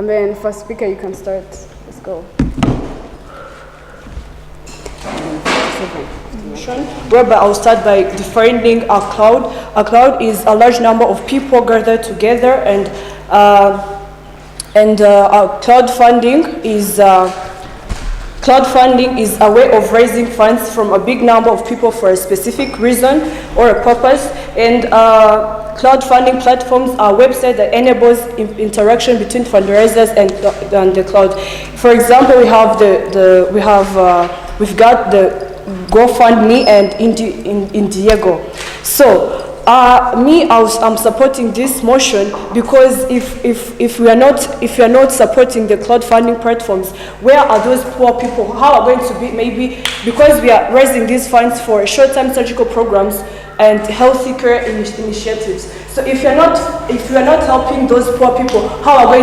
And then for speaker, you can start. Let's go. Whereby I'll start by defining a cloud. A cloud is a large number of people gathered together, and crowdfunding is a way of raising funds from a big number of people for a specific reason or a purpose. And crowdfunding platforms are websites that enables interaction between fundraisers and the cloud. For example, we've got the GoFundMe and Indiegogo. So I'm supporting this motion because if we are not supporting the crowdfunding platforms, where are those poor people? How are going to be, maybe because we are raising these funds for short-term surgical programs and healthy care initiatives. So if you are not helping those poor people, how are we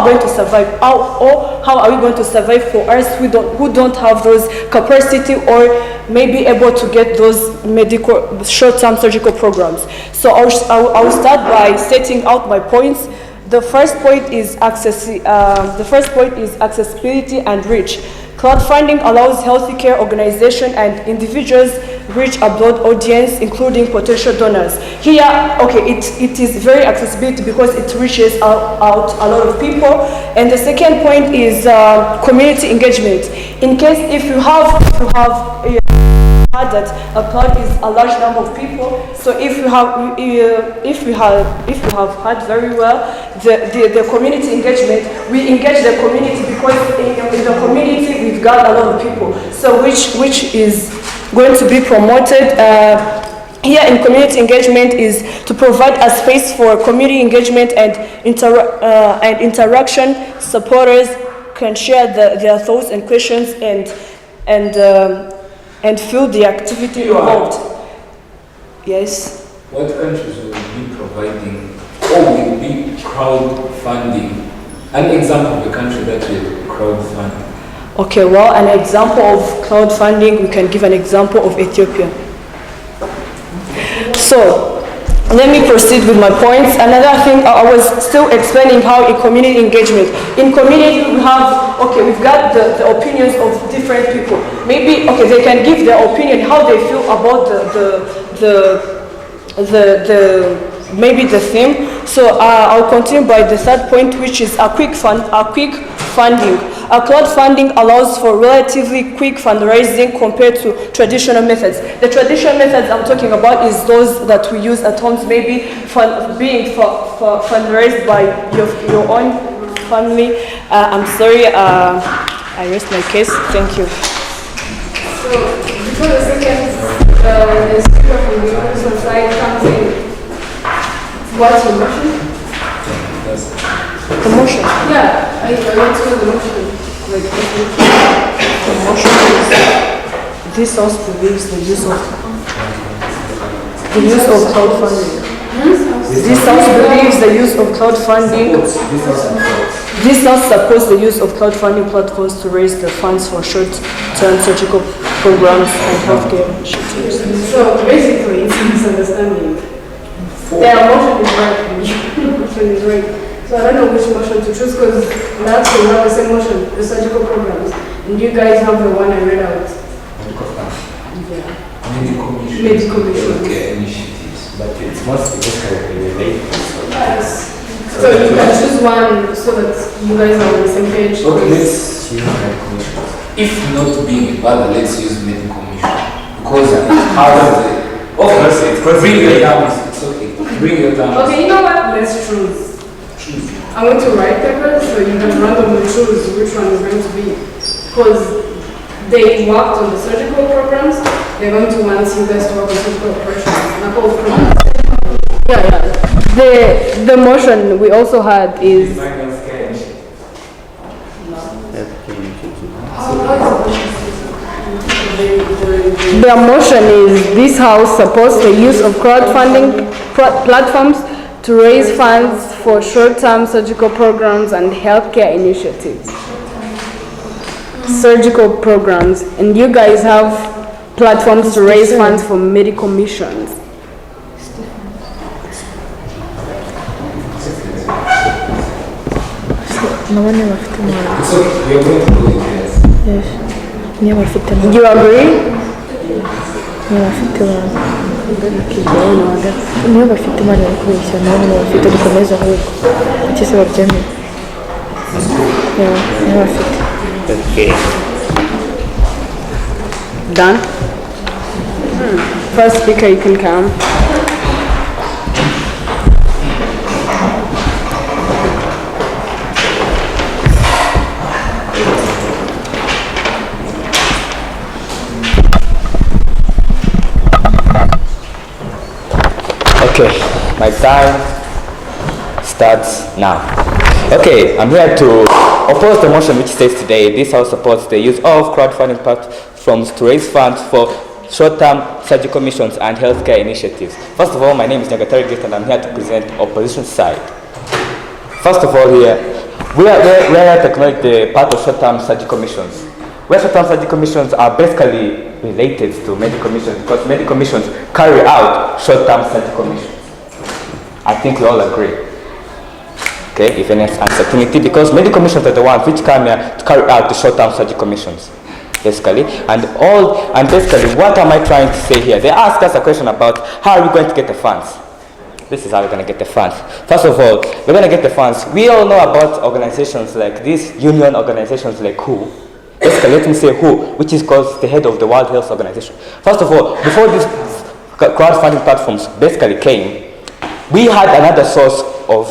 going to survive? How are we going to survive for us who don't have those capacity or maybe able to get those medical short-term surgical programs? So I'll start by setting out my points. The first point is accessibility and reach. Crowdfunding allows healthy care organizations and individuals reach a broad audience, including potential donors. Here, it is very accessibility because it reaches out a lot of people. And the second point is community engagement. In case if you have that a cloud is a large number of people, so if you have had very well the community engagement, we engage the community because in the community we've got a lot of people, so which is going to be promoted here in community engagement is to provide a space for community engagement and interaction. Supporters can share their thoughts and questions and feel the activity involved. Yes. What countries will be providing or will be crowdfunding? An example of a country that will crowdfund. Okay, well, an example of crowdfunding, we can give an example of Ethiopia. So, let me proceed with my points. Another thing, I was still explaining how in community engagement. In community, we've got the opinions of different people. Maybe, they can give their opinion, how they feel about maybe the theme. So I'll continue by the third point, which is a quick funding. A crowdfunding allows for relatively quick fundraising compared to traditional methods. The traditional methods I'm talking about is those that we use at homes, maybe fundraised by your own family. I'm sorry, I rest my case. Thank you. So, before the second, the speaker from the opposition side comes in. What's your motion? The motion? Yeah, I want to know the motion. The motion is this house believes the use of crowdfunding. This house believes the use of crowdfunding. This house supports the use of crowdfunding platforms to raise the funds for short-term surgical programs and healthcare initiatives. So basically, it's a misunderstanding. Their motion is right. Motion is right. So I don't know which motion to choose because we have the same motion, the surgical programs, and you guys have the one I read out. Yeah. Medical initiatives, but it's mostly just related. Yes. So you can choose one so that you guys are on the same page. Okay, let's use medical mission. If not being bad, let's use medical mission because it's part of the. Bring your thumbs. It's okay. Bring your thumbs. Okay, you know what? Let's choose. I'm going to write papers so you can randomly choose which one is going to be. Because they worked on the surgical programs, they're going to want you guys to work on surgical operations, not all programs. Yeah. The motion we also had is. The motion is this house supports the use of crowdfunding platforms to raise funds for short-term surgical programs and healthcare initiatives. Surgical programs, and you guys have platforms to raise funds for medical missions. nabo niyo bafite umwana. It's okay. We are going to go in there. Yes. Niyo bafite umwana. You agree? Niyo bafite umwana. Niyo bafite umwana yo kubeshya nabo niyo bafite dukomeza ahubwo. Kuki se babyemeye? Niyo bafite. Okay. Done? First speaker, you can come. Okay, my time starts now. Okay, I'm here to oppose the motion which states today this House supports the use of crowdfunding platforms to raise funds for short-term surgical missions and healthcare initiatives. First of all, my name is Nyagatari Gate and I'm here to present opposition side. First of all, here we are here to acknowledge the part of short-term surgical missions. Where short-term surgical missions are basically related to medical missions because medical missions carry out short-term surgical missions. I think we all agree. Okay, if any uncertainty, because medical missions are the ones which come here to carry out the short-term surgical missions, basically. And basically, what am I trying to say here? They ask us a question about how are we going to get the funds. This is how we're going to get the funds. First of all, we're going to get the funds. We all know about organizations like these union organizations like WHO. Basically, let me say WHO, which is called the head of the World Health Organization. First of all, before these crowdfunding platforms basically came, we had another source of,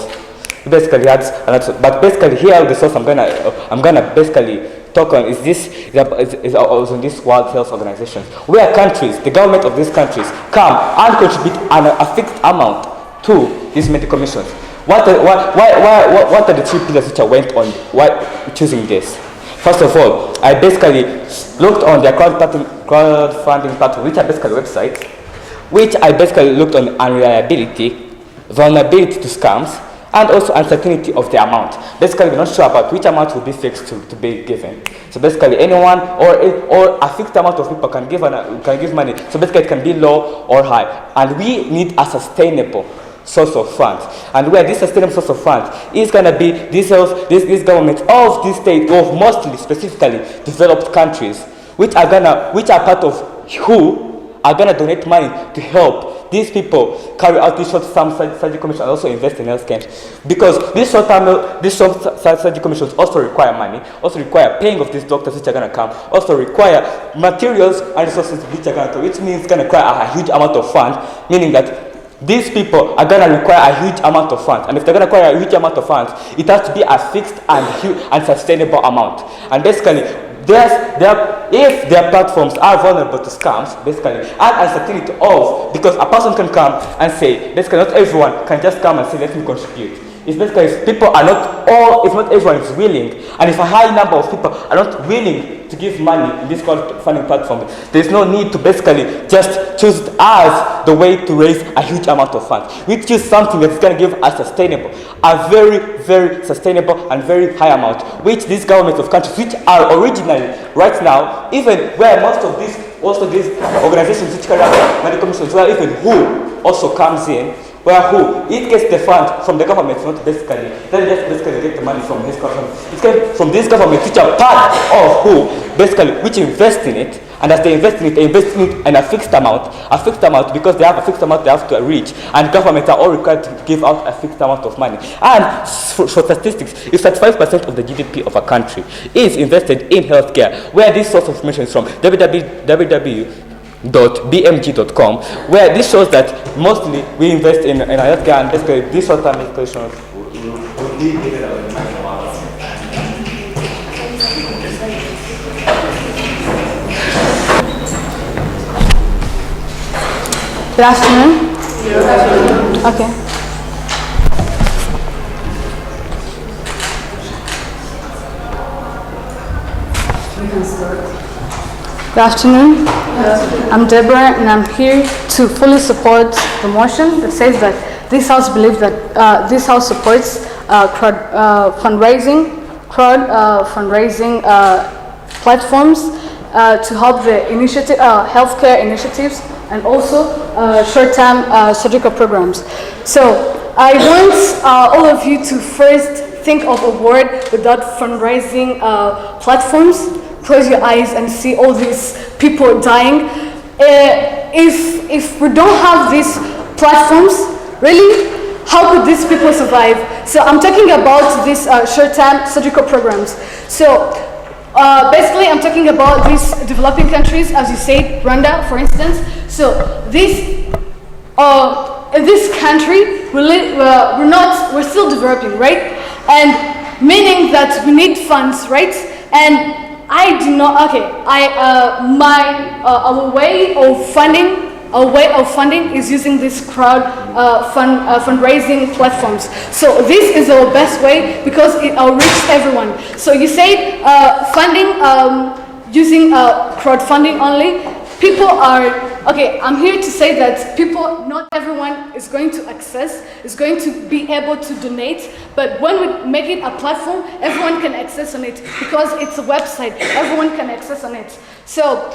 basically had another, but basically here the source I'm gonna basically talk on is on this World Health Organization, where countries, the government of these countries, come and contribute a fixed amount to these medical missions. What are the three pillars which I went on choosing this? First of all, I basically looked on their crowdfunding platform, which are basically websites, which I basically looked on unreliability, vulnerability to scams, and also uncertainty of the amount. Basically, we're not sure about which amount will be fixed to be given. So basically, anyone or a fixed amount of people can give money. So basically, it can be low or high, and we need a sustainable source of funds. And where this sustainable source of funds is going to be this government of this state, of mostly specifically developed countries, which are part of WHO, are going to donate money to help these people carry out these short-term surgical missions and also invest in health camps. Because these short-term surgical missions also require money, also require paying of these doctors which are going to come, also require materials and resources which are going to come, which means it's going to require a huge amount of funds, meaning that these people are going to require a huge amount of funds. And if they're going to require a huge amount of funds, it has to be a fixed and sustainable amount. And basically, if their platforms are vulnerable to scams, basically, and uncertainty of, because a person can come and say, basically not everyone can just come and say, let me contribute. It's basically if not everyone is willing, and if a high number of people are not willing to give money in this crowdfunding platform, there's no need to basically just choose it as the way to raise a huge amount of funds. We choose something that's going to give us a very, very sustainable and very high amount, which these governments of countries, which are originally, right now, even where most of these organizations which carry out medical missions, where even WHO also comes in, where it gets the fund from the government, not basically, they just basically get the money from this government. It came from these governments which are part of WHO, basically, which invest in it, and as they invest in it in a fixed amount because they have a fixed amount they have to reach, and governments are all required to give out a fixed amount of money. And for statistics, if 35% of the GDP of a country is invested in healthcare, where this source of information is from www.bmg.com, where this shows that mostly we invest in healthcare, and basically these short-term medications will be given our money. Good afternoon. Good afternoon. Okay. We can start. Good afternoon. I'm Deborah, and I'm here to fully support the motion that says that this House believes that this House supports fundraising platforms to help the healthcare initiatives and also short-term surgical programs. So I want all of you to first think of a word without fundraising platforms. Close your eyes and see all these people dying. If we don't have these platforms, really, how could these people survive? So I'm talking about these short-term surgical programs. So basically, I'm talking about these developing countries, as you said, Rwanda, for instance. So this, in this country, we're still developing, right? And meaning that we need funds, right? And I do not. Okay, our way of funding is using these fundraising platforms. So this is our best way because it will reach everyone. So you say funding using crowdfunding only. People are, okay, I'm here to say that not everyone is going to be able to donate, but when we make it a platform, everyone can access on it because it's a website, everyone can access on it. So,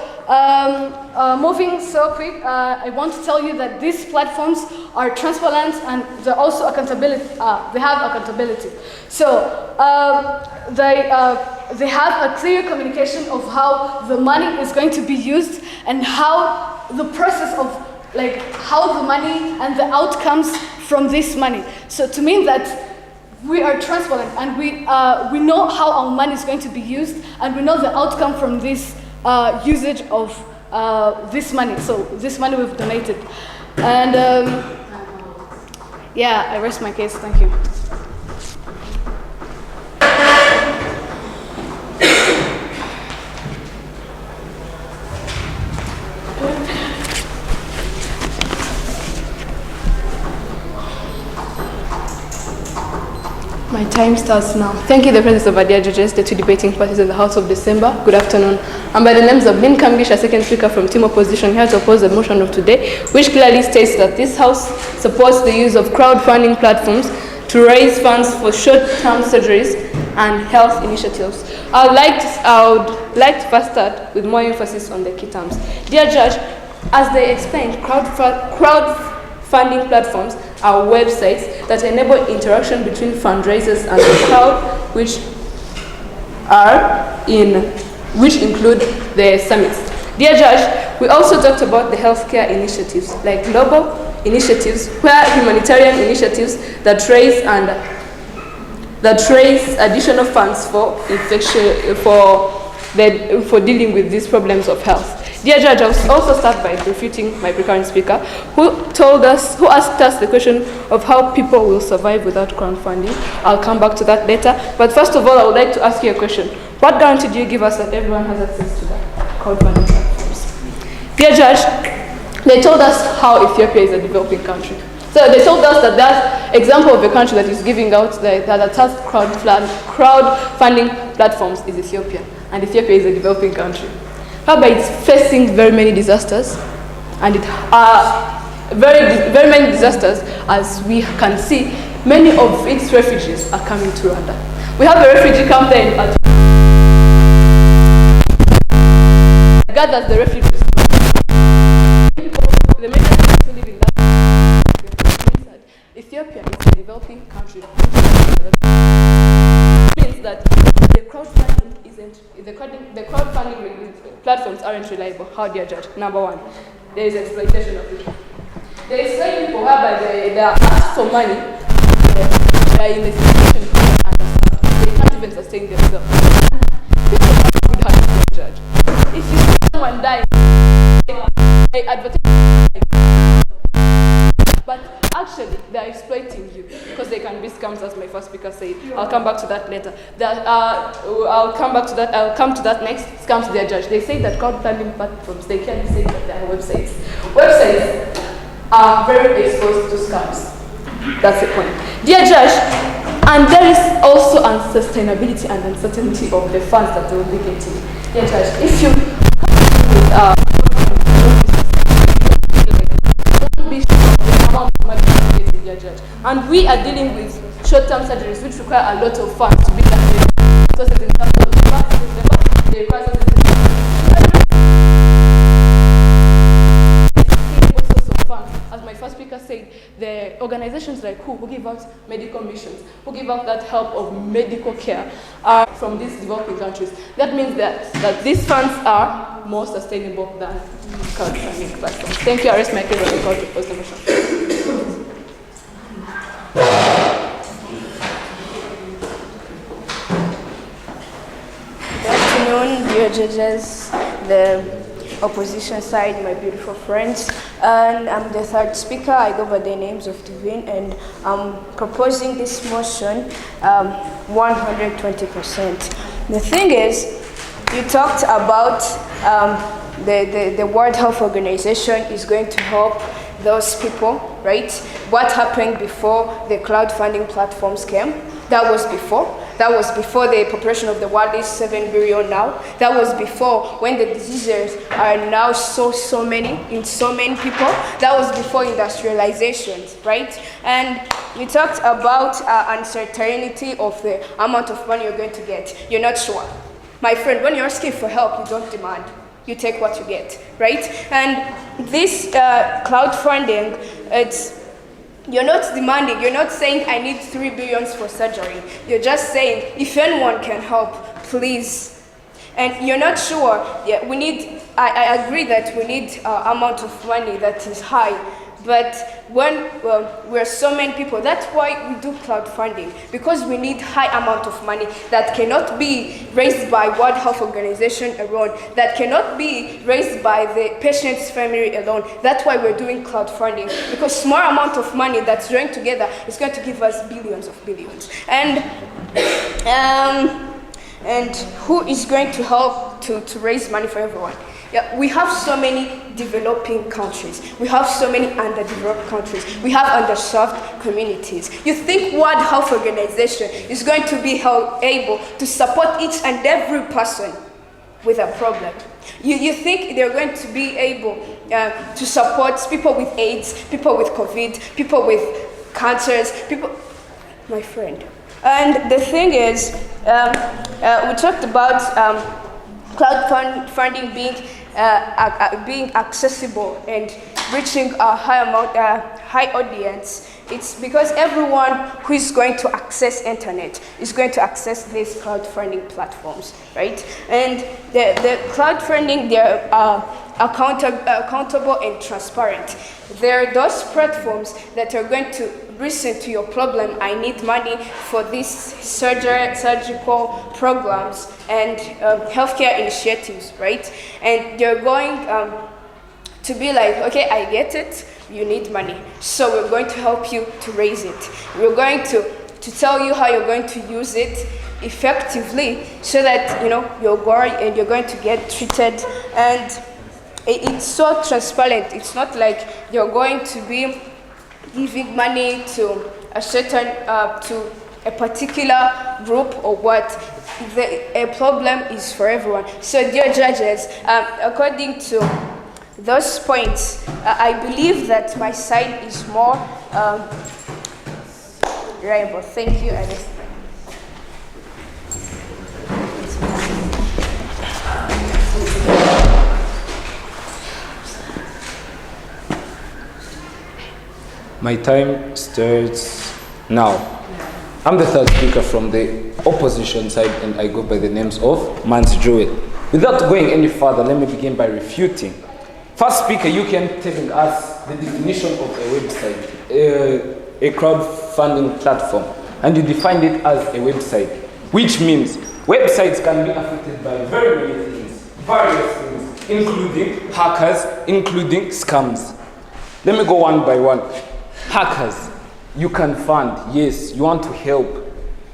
moving so quick, I want to tell you that these platforms are transparent and they're also accountability. They have accountability. So they have a clear communication of how the money is going to be used and how the process of how the money and the outcomes from this money. So to mean that we are transparent and we know how our money is going to be used and we know the outcome from this usage of this money. So this money we've donated. And yeah, I rest my case. Thank you. My time starts now. Thank you, the presence of our dear judges, the two debating parties in the House of December. Good afternoon. I'm by the names of Lynn Kamgisha, second speaker from Team Opposition, here to oppose the motion of today, which clearly states that this House supports the use of crowdfunding platforms to raise funds for short-term surgeries and health initiatives. I would like to first start with more emphasis on the key terms. Dear Judge, as they explained, crowdfunding platforms are websites that enable interaction between fundraisers and the crowd, which include the summits. Dear Judge, we also talked about the healthcare initiatives, like global initiatives, where humanitarian initiatives that raise additional funds for dealing with these problems of health. Dear Judge, I will also start by refuting my precurrent speaker, who asked us the question of how people will survive without crowdfunding. I'll come back to that later. But first of all, I would like to ask you a question. What guarantee do you give us that everyone has access to the crowdfunding platforms? Dear Judge, they told us how Ethiopia is a developing country. So they told us that that example of a country that is giving out that has crowdfunding platforms is Ethiopia, and Ethiopia is a developing country. However, it's facing very many disasters, and very many disasters, as we can see. Many of its refugees are coming to Rwanda. We have a refugee camp there in Atu. Gathers the refugees. The many people who live in that Ethiopia is a developing country. It means that the crowdfunding platforms aren't reliable. How, dear Judge? Number one, there is exploitation of people. There is many people whereby they are asked for money, they are in a situation and they can't even sustain themselves. People have good heart, dear Judge. If you see someone die, they advertise. But actually, they are exploiting you because they can be scams, as my first speaker said. I'll come back to that later. I'll come to that next. Scams, dear Judge. They say that crowdfunding platforms, they can say that they are websites. Websites are very exposed to scams. That's the point. Dear Judge, and there is also unsustainability and uncertainty of the funds that they will be getting. Dear Judge, if you and we are dealing with short-term surgeries which require a lot of funds to be done. So in terms of the they require source of funds. As my first speaker said, the organizations like who give out medical missions, who give out that help of medical care, are from these developing countries. That means that these funds are more sustainable than crowdfunding platforms. Thank you. I rest my case on the call to post the motion. Good afternoon, dear judges, the opposition side, my beautiful friends, and I'm the third speaker. I go by the names of Divine, and I'm proposing this motion 120%. The thing is, you talked about the World Health Organization is going to help those people, right? What happened before the crowdfunding platforms came? That was before. That was before the population of the world is 7 billion now. That was before when the diseases are now so many in so many people. That was before industrialization, right? And you talked about uncertainty of the amount of money you're going to get. You're not sure. My friend, when you're asking for help, you don't demand. You take what you get, right? And this crowdfunding, you're not demanding, you're not saying I need 3 billion for surgery. You're just saying if anyone can help, please. And you're not sure, yeah, we need, I agree that we need amount of money that is high, but when we're so many people, that's why we do crowdfunding, because we need high amount of money that cannot be raised by World Health Organization alone, that cannot be raised by the patient's family alone. That's why we're doing crowdfunding, because small amount of money that's joined together is going to give us billions of billions. And who is going to help to raise money for everyone? Yeah, we have so many developing countries. We have so many underdeveloped countries. We have underserved communities. You think World Health Organization is going to be able to support each and every person with a problem? You think they're going to be able to support people with AIDS, people with COVID, people with cancers, people, my friend. And the thing is, we talked about crowdfunding being accessible and reaching a high audience. It's because everyone who is going to access internet is going to access these crowdfunding platforms, right? And the crowdfunding, they're accountable and transparent. There are those platforms that are going to listen to your problem. I need money for these surgical programs and healthcare initiatives, right? And they're going to be like, okay, I get it, you need money, so we're going to help you to raise it. We're going to tell you how you're going to use it effectively so that you're going and you're going to get treated. And it's so transparent. It's not like you're going to be giving money to a certain to a particular group or what. A problem is for everyone. So dear judges, according to those points, I believe that my side is more reliable. Thank you. My time starts now. I'm the third speaker from the opposition side, and I go by the names of Mans Jewel. Without going any further, let me begin by refuting. First speaker, you can tell us the definition of a website, a crowdfunding platform, and you defined it as a website, which means websites can be affected by very many things, various things, including hackers, including scams. Let me go one by one. Hackers, you can fund, yes, you want to help.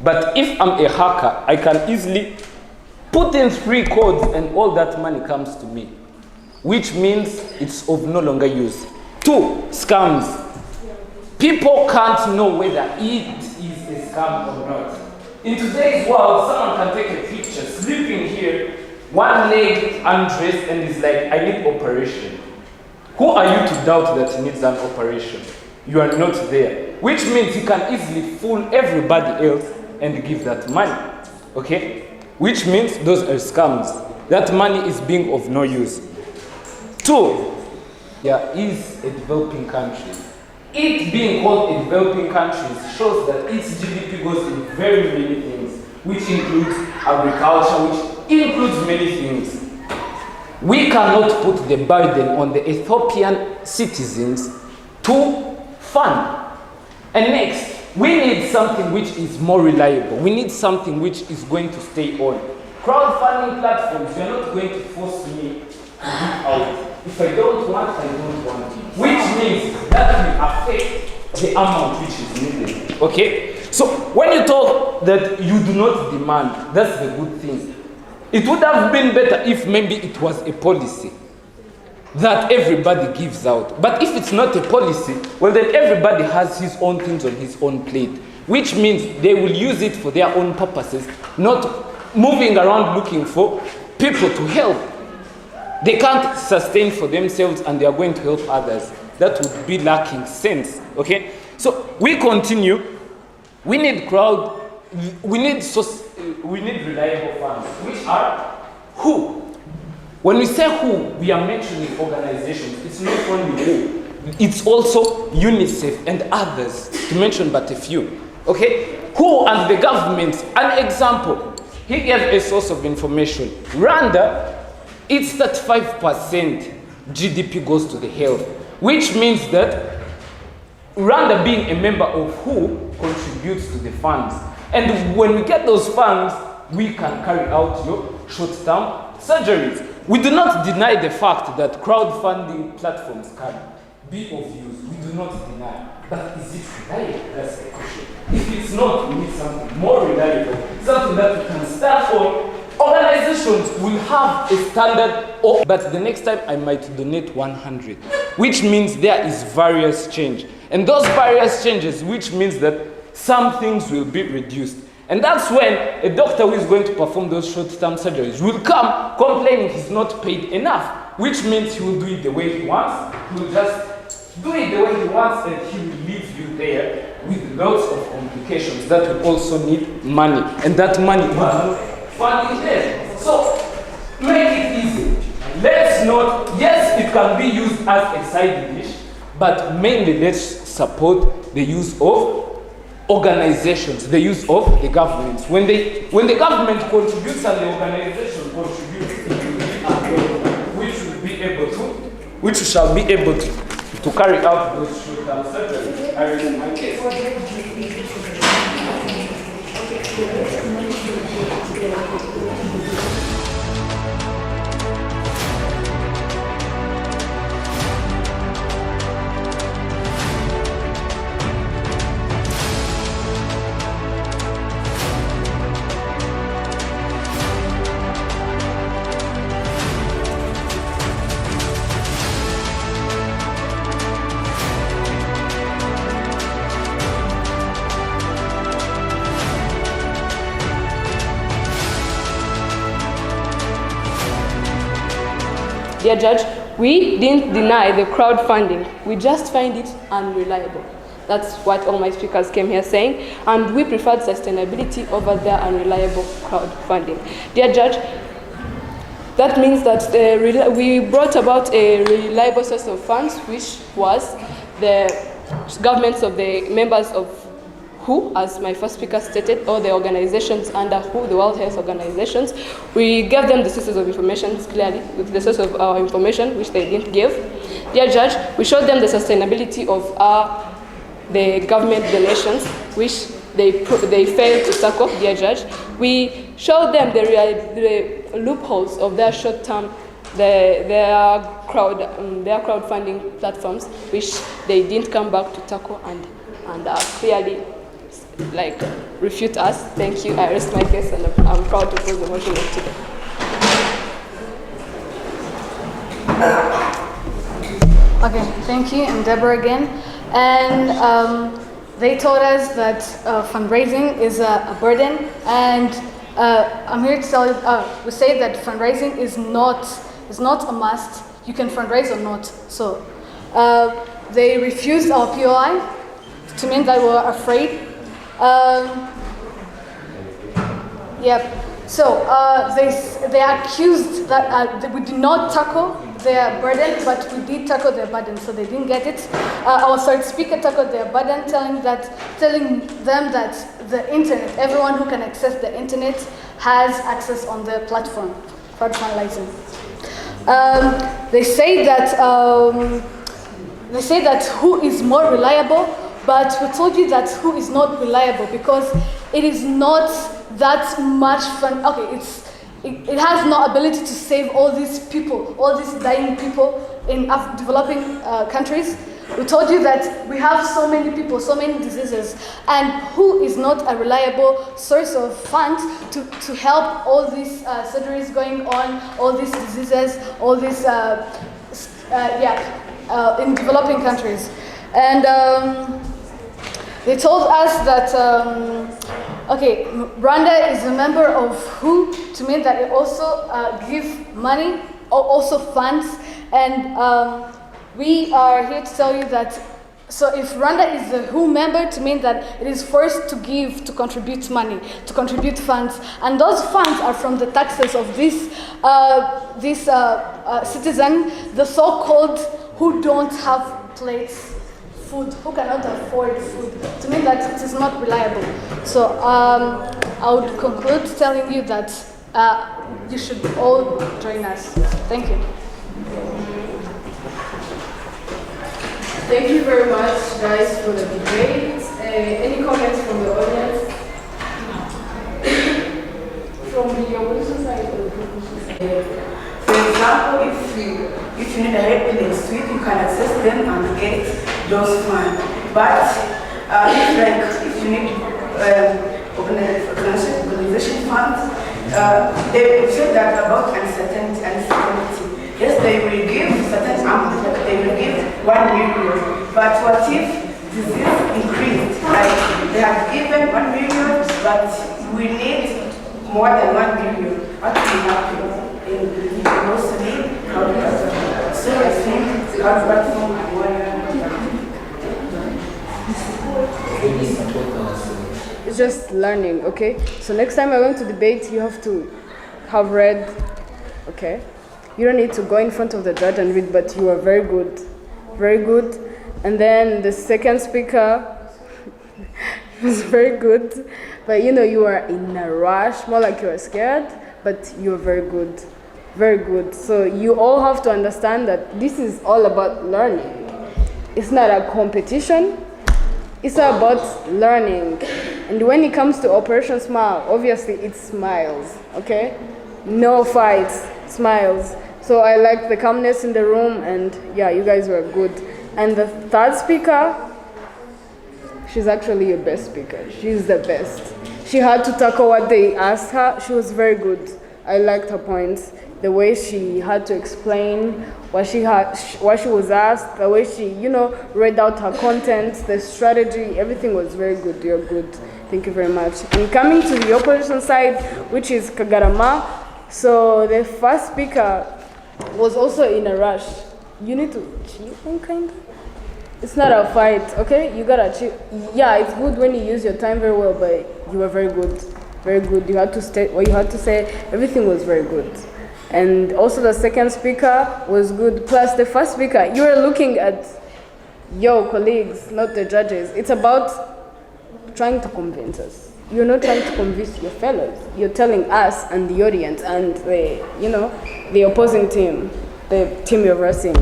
But if I'm a hacker, I can easily put in free codes and all that money comes to me, which means it's of no longer use. 2, scams. People can't know whether it is a scam or not. In today's world, someone can take a picture, sleeping here, one leg undressed, and is like, I need operation. Who are you to doubt that he needs an operation? You are not there, which means he can easily fool everybody else and give that money, okay? Which means those are scams. That money is being of no use. 2, there is a developing country. it being called a developing countries shows that its GDP goes in very many things, which includes agriculture, which includes many things. We cannot put the burden on the Ethiopian citizens to fund. And next, we need something which is more reliable. We need something which is going to stay on. Crowdfunding platforms, you're not going to force me to give out. If I don't want, I don't want. Which means that will affect the amount which is needed. Okay? So when you talk that you do not demand, that's the good thing. It would have been better if maybe it was a policy that everybody gives out. But if it's not a policy, well then everybody has his own things on his own plate, which means they will use it for their own purposes, not moving around looking for people to help. They can't sustain for themselves and they are going to help others. That would be lacking sense. Okay? So we continue. We need reliable funds, which are who? When we say who, we are mentioning organizations. It's not only who, it's also UNICEF and others, to mention but a few. Okay? Who and the government. An example, he gave a source of information. Rwanda, it's 35% GDP goes to the health, which means that Rwanda being a member of who contributes to the funds. And when we get those funds, we can carry out your short-term surgeries. We do not deny the fact that crowdfunding platforms can be of use. We do not deny. But is it reliable? That's the question. If it's not, we need something more reliable, something that we can stand on. Organizations will have a standard, but the next time I might donate 100, which means there is various change. And those various changes, which means that some things will be reduced. And that's when a doctor who is going to perform those short-term surgeries will come complaining he's not paid enough, which means he will do it the way he wants. He will just do it the way he wants and he will leave you there with lots of complications that will also need money. And that money will funding there. So make it easy. Let's not, yes, it can be used as a side dish, but mainly let's support the use of organizations, the use of the governments. When the government contributes and the organization contributes, which shall be able to carry out those short-term surgeries. I read my case. Dear Judge, we didn't deny the crowdfunding. We just find it unreliable. That's what all my speakers came here saying. And we preferred sustainability over their unreliable crowdfunding. Dear Judge, that means that we brought about a reliable source of funds, which was the governments of the members of WHO, as my first speaker stated, or the organizations under WHO, the World Health Organizations. We gave them the sources of information clearly, with the source of our information, which they didn't give. Dear Judge, we showed them the sustainability of the government donations, which they failed to tackle. Dear Judge, we showed them the loopholes of their short-term, their crowdfunding platforms, which they didn't come back to tackle and clearly refute us. Thank you. I rest my case and I'm proud to pose the motion of today. Okay, thank you. I'm Deborah again. And they told us that fundraising is a burden, and I'm here to tell you, we say that fundraising is not a must. You can fundraise or not. So they refused our POI to mean that we were afraid. So they accused that we did not tackle their burden, but we did tackle their burden, so they didn't get it. Our third speaker tackled their burden, telling them that the internet, everyone who can access the internet, has access on the platform, crowdfunding. They say that who is more reliable, but we told you that who is not reliable because it is not that much fun. Okay, it has no ability to save all these people, all these dying people in developing countries. We told you that we have so many people, so many diseases, and who is not a reliable source of funds to help all these surgeries going on, all these diseases, all these, in developing countries. And they told us that, Rwanda is a member of WHO, to mean that it also give money, also funds, and we are here to tell you that, so if Rwanda is a WHO member, to mean that it is forced to give, to contribute money, to contribute funds, and those funds are from the taxes of this citizen, the so-called who don't have plates, food, who cannot afford food, to mean that it is not reliable. So I would conclude telling you that you should all join us. Thank you. Thank you very much, guys, for the debate. Any comments from the audience? From the opposition side or the proposition side? For example, if you need a help in the street, you can access them and get those funds. But if you need organization funds, they said that about uncertainty. Yes, they will give certain amount, they will give 1 million. But what if disease increased? Like they have given 1 million, but we need more than 1 million. What will happen? In mostly, so I think our platform and it's just learning, okay? So next time I want to debate, you have to have read, okay? You don't need to go in front of the judge and read, but you are very good. Very good. And then the second speaker was very good. But you were in a rush, more like you were scared, but you were very good. Very good. So you all have to understand that this is all about learning. It's not a competition. It's about learning. And when it comes to Operation Smile, obviously it's smiles, okay? No fights, smiles. So I like the calmness in the room, and yeah, you guys were good. And the third speaker, she's actually your best speaker. She's the best. She had to tackle what they asked her. She was very good. I liked her points. The way she had to explain what she was asked, the way she, read out her content, the strategy, everything was very good. You're good. Thank you very much. And coming to the opposition side, which is Kagarama, so the first speaker was also in a rush. You need to chill, kind of. It's not a fight, okay? You gotta chill. Yeah, it's good when you use your time very well, but you were very good. Very good. You had to state what you had to say. Everything was very good. And also the second speaker was good. Plus the first speaker, you were looking at your colleagues, not the judges. It's about trying to convince us. You're not trying to convince your fellows. You're telling us and the audience and the opposing team, the team you're versing.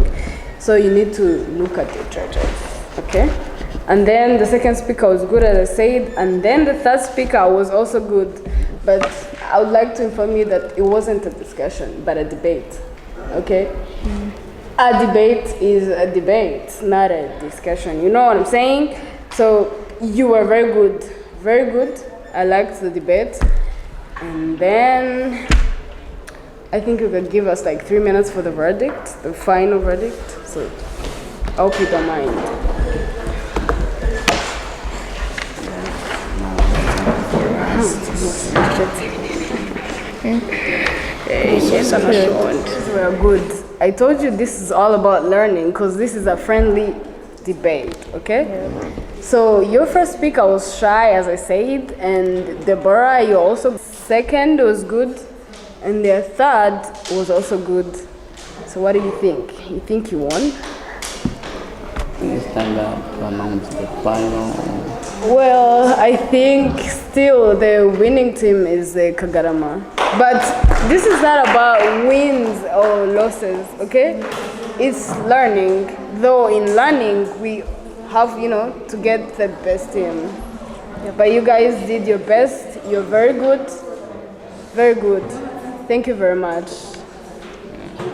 So you need to look at the judges, okay? And then the second speaker was good, as I said, and then the third speaker was also good. But I would like to inform you that it wasn't a discussion, but a debate, okay? A debate is a debate, not a discussion. You know what I'm saying? So you were very good, very good. I liked the debate. And then I think you could give us like 3 minutes for the verdict, the final verdict. So I hope you don't mind. Yes, we are good. I told you this is all about learning because this is a friendly debate, okay? Yeah. So your first speaker was shy, as I said, and Deborah, you also second was good, and the third was also good. So what do you think? You think you won? This time that to announce the final. Well, I think still the winning team is the Kagarama. But this is not about wins or losses, okay? It's learning. Though in learning, we have, to get the best team. Yeah, but you guys did your best. You're very good. Very good. Thank you very much.